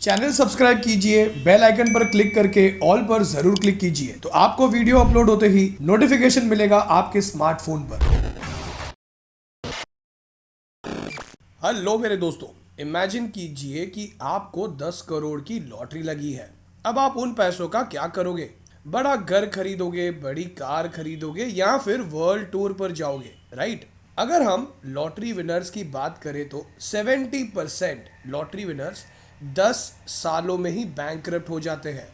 Channel subscribe कीजिए, bell icon पर click करके ऑल पर जरूर क्लिक कीजिए तो आपको वीडियो अपलोड होते ही नोटिफिकेशन मिलेगा आपके स्मार्टफोन पर। हेलो मेरे दोस्तों, इमेजिन कीजिए कि आपको 10 करोड़ की लॉटरी लगी है। अब आप उन पैसों का क्या करोगे? बड़ा घर खरीदोगे, बड़ी कार खरीदोगे या फिर वर्ल्ड टूर पर जाओगे, राइट? अगर हम लॉटरी विनर्स की बात करें तो 70% लॉटरी विनर्स 10 सालों में ही बैंकरप्ट हो जाते हैं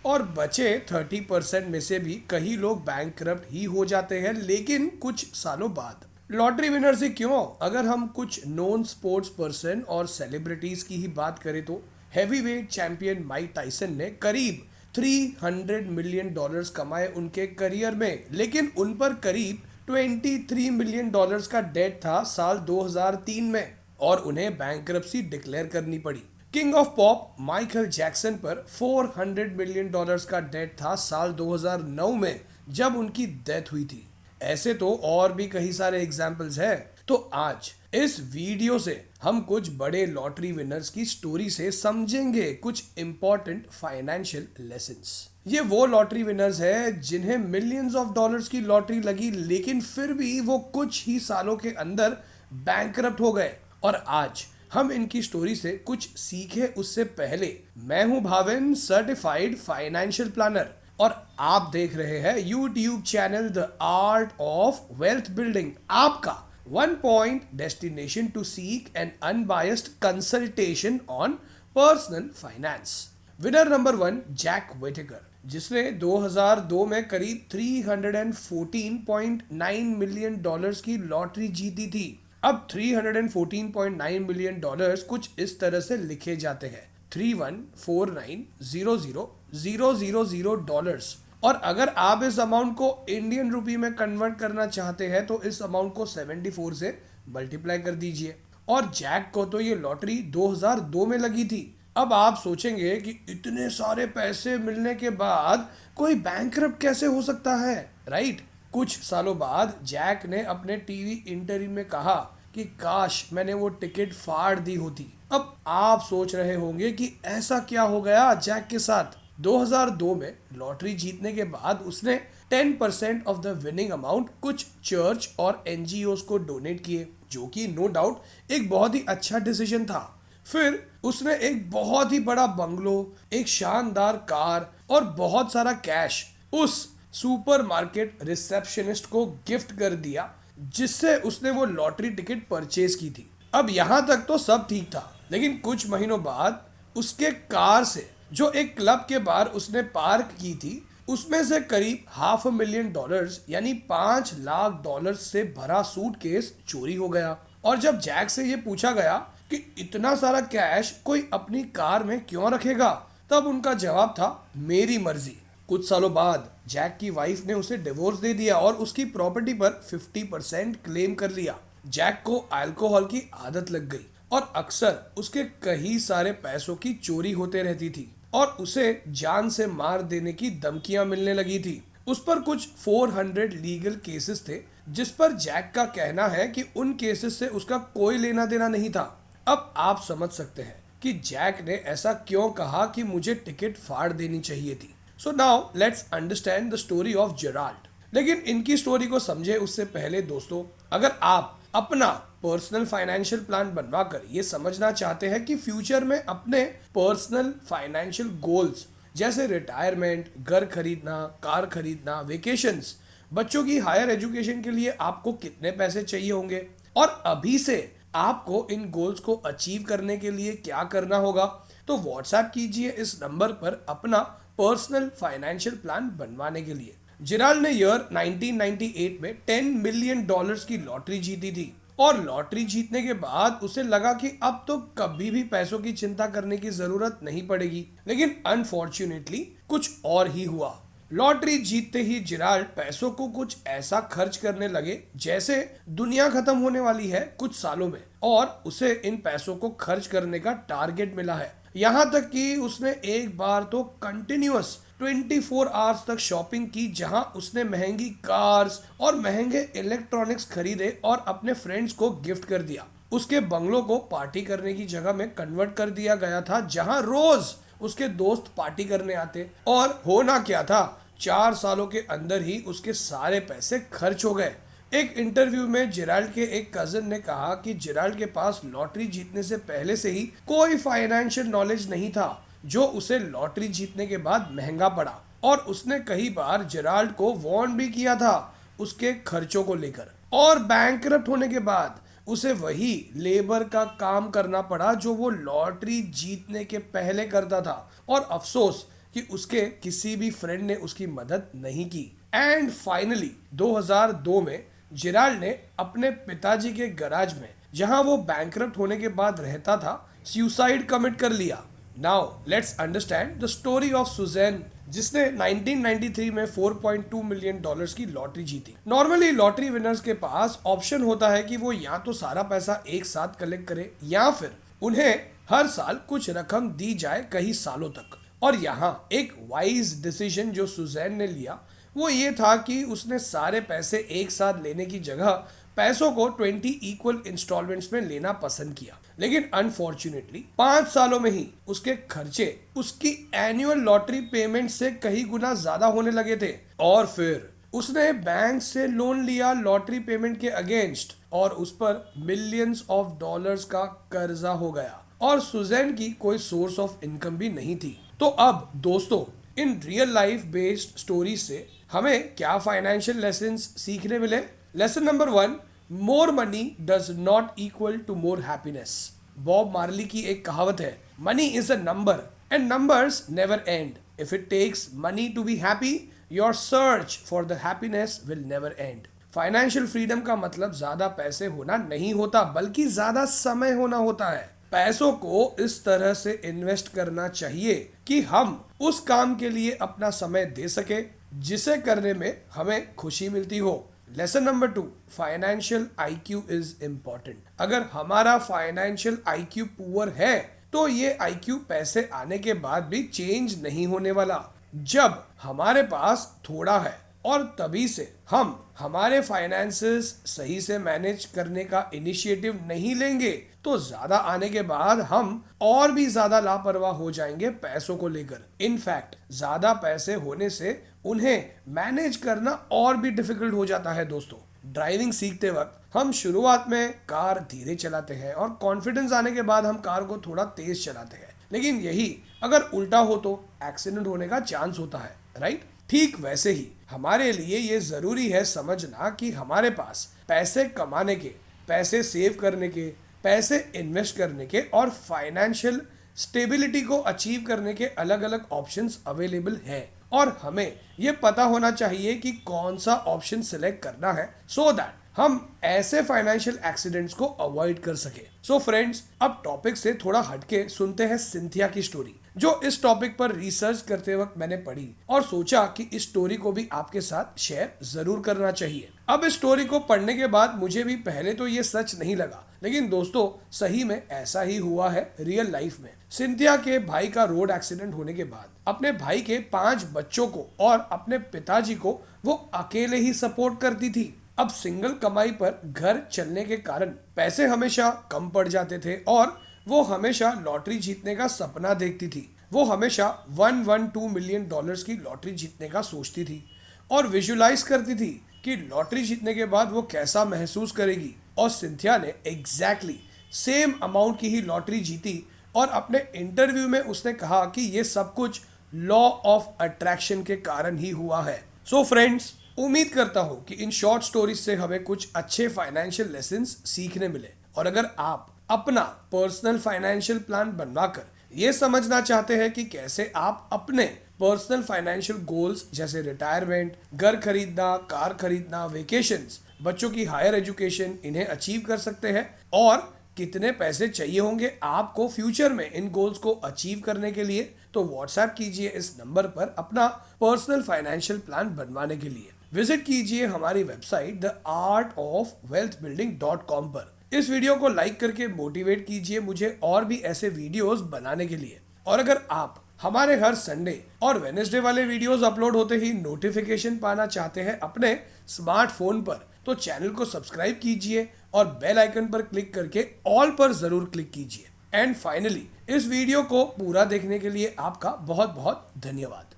और बचे 30% में से भी कई लोग बैंकरप्ट ही हो जाते हैं, लेकिन कुछ सालों बाद। लॉटरी विनर से क्यों? अगर हम कुछ नॉन स्पोर्ट्स पर्सन और सेलिब्रिटीज की ही बात करें तो हैवीवेट चैंपियन माइक टाइसन ने करीब 300 मिलियन डॉलर्स कमाए उनके करियर में, लेकिन उन पर करीब 23 मिलियन डॉलर्स का डेट था साल 2003 में और उन्हें बैंकरप्सी डिक्लेयर करनी पड़ी। King of pop Michael Jackson पर 400 मिलियन डॉलर्स का डेट था साल 2009 में जब उनकी डेथ हुई थी। ऐसे तो और भी कई सारे एग्जाम्पल्स हैं। तो आज इस वीडियो से हम कुछ बड़े लॉटरी विनर्स की स्टोरी से समझेंगे कुछ इंपॉर्टेंट फाइनेंशियल लेसन्स। ये वो लॉटरी विनर्स हैं जिन्हें मिलियंस ऑफ डॉलर्स की लॉटरी लगी, लेकिन फिर भी वो कुछ ही सालों के अंदर बैंकरप्ट हो गए। और आज हम इनकी स्टोरी से कुछ सीखे उससे पहले, मैं हूं भाविन, सर्टिफाइड फाइनेंशियल प्लानर, और आप देख रहे हैं YouTube channel the art of wealth building, आपका one point destination to seek an unbiased consultation on personal finance. Winner number 1, Jack Whitaker, जिसने 2002 में करीब 314.9 मिलियन डॉलर्स की लॉटरी जीती थी। अब 314.9 मिलियन डॉलर्स कुछ इस तरह से लिखे जाते हैं, 3149000000 डॉलर्स। और अगर आप इस अमाउंट को इंडियन रुपी में कन्वर्ट करना चाहते हैं तो इस अमाउंट को 74 से मल्टीप्लाई कर दीजिए। और जैक को तो ये लॉटरी 2002 में लगी थी। अब आप सोचेंगे कि इतने सारे पैसे मिलने के बाद कोई बैंकरप्ट कैसे हो सकता है, राइट? कुछ सालों बाद जैक ने अपने टीवी इंटरव्यू में कहा कि काश मैंने वो टिकट फाड़ दी होती। अब आप सोच रहे होंगे कि ऐसा क्या हो गया जैक के साथ। 2002 में लॉटरी जीतने के बाद उसने 10% ऑफ द विनिंग अमाउंट कुछ चर्च और एनजीओस को डोनेट किए, जो कि नो डाउट एक बहुत ही अच्छा डिसीजन था। फिर उसने एक बहुत ही बड़ा बंगलो, एक शानदार कार और बहुत सारा कैश उस सुपरमार्केट रिसेप्शनिस्ट को गिफ्ट कर दिया जिससे उसने वो लॉटरी टिकट परचेज की थी। अब यहाँ तक तो सब ठीक था, लेकिन कुछ महीनों बाद उसके कार से जो एक क्लब के बाहर उसने पार्क की थी, उसमें से करीब $500,000 यानी $5 लाख से भरा सूटकेस चोरी हो गया। और जब जैक से ये पूछा गया कि इतना सारा कैश कोई अपनी कार में क्यों रखेगा, तब उनका जवाब था, मेरी मर्जी। कुछ सालों बाद जैक की वाइफ ने उसे डिवोर्स दे दिया और उसकी प्रॉपर्टी पर 50% क्लेम कर लिया। जैक को अल्कोहल की आदत लग गई और अक्सर उसके कई सारे पैसों की चोरी होते रहती थी और उसे जान से मार देने की धमकियां मिलने लगी थी। उस पर कुछ 400 लीगल केसेस थे, जिस पर जैक का कहना है कि उन केसेस से उसका कोई लेना देना नहीं था। अब आप समझ सकते हैं कि जैक ने ऐसा क्यों कहा कि मुझे टिकट फाड़ देनी चाहिए थी। So now let's understand the story of Gerald. लेकिन इनकी स्टोरी को समझे उससे पहले दोस्तों, अगर आप अपना पर्सनल फाइनेंशियल प्लान बनवाकर ये समझना चाहते हैं कि फ्यूचर में अपने पर्सनल फाइनेंशियल गोल्स जैसे रिटायरमेंट, घर खरीदना, कार खरीदना, वेकेशंस, बच्चों की हायर एजुकेशन के लिए आपको कितने पैसे चाहिए होंगे और अभी से आपको इन गोल्स को अचीव करने के लिए क्या करना होगा, तो व्हाट्सएप कीजिए इस नंबर पर अपना पर्सनल फाइनेंशियल प्लान बनवाने के लिए। जेराल्ड ने ईयर 1998 में 10 मिलियन डॉलर्स की लॉटरी जीती थी और लॉटरी जीतने के बाद उसे लगा कि अब तो कभी भी पैसों की चिंता करने की जरूरत नहीं पड़ेगी। लेकिन अनफॉर्चुनेटली कुछ और ही हुआ। लॉटरी जीतते ही जेराल्ड पैसों को कुछ ऐसा खर्च करने लगे जैसे दुनिया खत्म होने वाली है कुछ सालों में, और उसे इन पैसों को खर्च करने का टारगेट मिला है। यहाँ तक कि उसने एक बार तो कंटिन्यूअस 24 आवर्स तक शॉपिंग की, जहां उसने महंगी कार्स और महंगे इलेक्ट्रॉनिक्स खरीदे और अपने फ्रेंड्स को गिफ्ट कर दिया। उसके बंगलों को पार्टी करने की जगह में कन्वर्ट कर दिया गया था, जहां रोज उसके दोस्त पार्टी करने आते। और होना क्या था, 4 सालों के अंदर ही उसके सारे पैसे खर्च हो गए। एक इंटरव्यू में जेराल्ड के एक कजन ने कहा कि जेराल्ड के पास लॉटरी जीतने से पहले से ही कोई फाइनेंशियल नॉलेज नहीं था, जो उसे लॉटरी जीतने के बाद महंगा पड़ा। और उसने कई बार जेराल्ड को वार्न भी किया था उसके खर्चों को लेकर। और बैंकरप्ट होने के बाद उसे वही लेबर का काम करना पड़ा जो वो लॉटरी जीतने के पहले करता था। और अफसोस कि उसके किसी भी फ्रेंड ने उसकी मदद नहीं की। एंड फाइनली 2002 में जेराल्ड ने अपने पिताजी के गैराज में, जहां वो बैंकरप्ट होने के बाद रहता था, सुसाइड कमिट कर लिया। Now let's understand the story of Susan, जिसने 1993 में 4.2 मिलियन डॉलर्स की लॉटरी जीती। नॉर्मली लॉटरी विनर्स के पास ऑप्शन होता है कि वो या तो सारा पैसा एक साथ कलेक्ट करे या फिर उन्हें हर साल कुछ रकम दी जाए कई सालों तक। और यहाँ एक वाइज डिसीजन जो सुजैन ने लिया वो ये था कि उसने सारे पैसे एक साथ लेने की जगह पैसों को 20 इक्वल इंस्टॉलमेंट्स में लेना पसंद किया। लेकिन अनफॉर्चुनेटली 5 सालों में ही उसके खर्चे उसकी एनुअल लॉटरी पेमेंट से कई गुना ज्यादा होने लगे थे। और फिर उसने बैंक से लोन लिया लॉटरी पेमेंट के अगेंस्ट, और उस पर मिलियंस ऑफ डॉलर्स का कर्जा हो गया। और सुजैन की कोई सोर्स ऑफ इनकम भी नहीं थी। तो अब दोस्तों, इन रियल लाइफ बेस्ड स्टोरी से हमें क्या फाइनेंशियल लेसन्स सीखने मिले? Lesson number 1, more money does not equal to more happiness. Bob Marley की एक कहावत है, money is a number and numbers never end. If it takes money to be happy, your search for the happiness will never end. Financial freedom का मतलब ज्यादा पैसे होना नहीं होता, बल्कि ज्यादा समय होना होता है। पैसों को इस तरह से इन्वेस्ट करना चाहिए कि हम उस काम के लिए अपना समय दे सके जिसे करने में हमें खुशी मिलती हो। Lesson number 2, financial IQ is important. अगर हमारा फाइनेंशियल आईक्यू पुअर है तो ये आईक्यू पैसे आने के बाद भी चेंज नहीं होने वाला। जब हमारे पास थोड़ा है और तभी से हम हमारे फाइनेंसेस सही से मैनेज करने का इनिशिएटिव नहीं लेंगे तो ज्यादा आने के बाद हम और भी ज्यादा लापरवाह हो जाएंगे पैसों को लेकर। इनफैक्ट ज्यादा पैसे होने से उन्हें मैनेज करना और भी डिफिकल्ट हो जाता है। दोस्तों, ड्राइविंग सीखते वक्त हम शुरुआत में कार धीरे चलाते हैं और कॉन्फिडेंस आने के बाद हम कार को थोड़ा तेज चलाते हैं। लेकिन यही अगर उल्टा हो तो एक्सीडेंट होने का चांस होता है, राइट? ठीक वैसे ही हमारे लिए ये जरूरी है समझना कि हमारे पास पैसे कमाने के, पैसे सेव करने के, पैसे इन्वेस्ट करने के और फाइनेंशियल स्टेबिलिटी को अचीव करने के अलग अलग ऑप्शंस अवेलेबल हैं। और हमें ये पता होना चाहिए कि कौन सा ऑप्शन सिलेक्ट करना है सो दैट हम ऐसे फाइनेंशियल एक्सीडेंट्स को अवॉइड कर सके। सो फ्रेंड्स, अब टॉपिक से थोड़ा हटके सुनते हैं सिंथिया की स्टोरी, जो इस टॉपिक पर रिसर्च करते वक्त मैंने पढ़ी और सोचा कि इस स्टोरी को भी आपके साथ शेयर जरूर करना चाहिए। अब इस स्टोरी को पढ़ने के बाद मुझे भी पहले तो ये सच नहीं लगा, लेकिन दोस्तों सही में ऐसा ही हुआ है रियल लाइफ में। सिंथिया के भाई का रोड एक्सीडेंट होने के बाद अपने भाई के 5 बच्चों को और अपने पिताजी को वो अकेले ही सपोर्ट करती थी। अब सिंगल कमाई पर घर चलने के कारण पैसे हमेशा कम पड़ जाते थे और वो हमेशा लॉटरी जीतने का सपना देखती थी। वो हमेशा 112 मिलियन डॉलर्स की लॉटरी जीतने का सोचती थी और विजुलाइज करती थी कि लॉटरी जीतने के बाद वो कैसा महसूस करेगी। और सिंथिया ने एग्जैक्टली सेम अमाउंट की ही लॉटरी जीती और अपने इंटरव्यू में उसने कहा कि ये सब कुछ लॉ ऑफ अट्रैक्शन के कारण ही हुआ है। सो फ्रेंड्स, उम्मीद करता हूं कि इन शॉर्ट स्टोरीज से हमें कुछ अच्छे फाइनेंशियल लेसन्स सीखने मिले। और अगर आप अपना पर्सनल फाइनेंशियल प्लान बनवाकर ये समझना चाहते हैं कि कैसे आप अपने पर्सनल फाइनेंशियल गोल्स जैसे रिटायरमेंट, घर खरीदना, कार खरीदना, वेकेशंस, बच्चों की हायर एजुकेशन, इन्हें अचीव कर सकते हैं और कितने पैसे चाहिए होंगे आपको फ्यूचर में इन गोल्स को अचीव करने के लिए, तो व्हाट्सएप कीजिए इस नंबर पर अपना पर्सनल फाइनेंशियल प्लान बनवाने के लिए। विजिट कीजिए हमारी वेबसाइट theartofwealthbuilding.com पर। इस वीडियो को लाइक करके मोटिवेट कीजिए मुझे और भी ऐसे वीडियोस बनाने के लिए। और अगर आप हमारे हर संडे और वेडनेसडे वाले वीडियोस अपलोड होते ही नोटिफिकेशन पाना चाहते हैं अपने स्मार्टफोन पर, तो चैनल को सब्सक्राइब कीजिए और बेल आइकन पर क्लिक करके ऑल पर जरूर क्लिक कीजिए। एंड फाइनली इस वीडियो को पूरा देखने के लिए आपका बहुत बहुत धन्यवाद।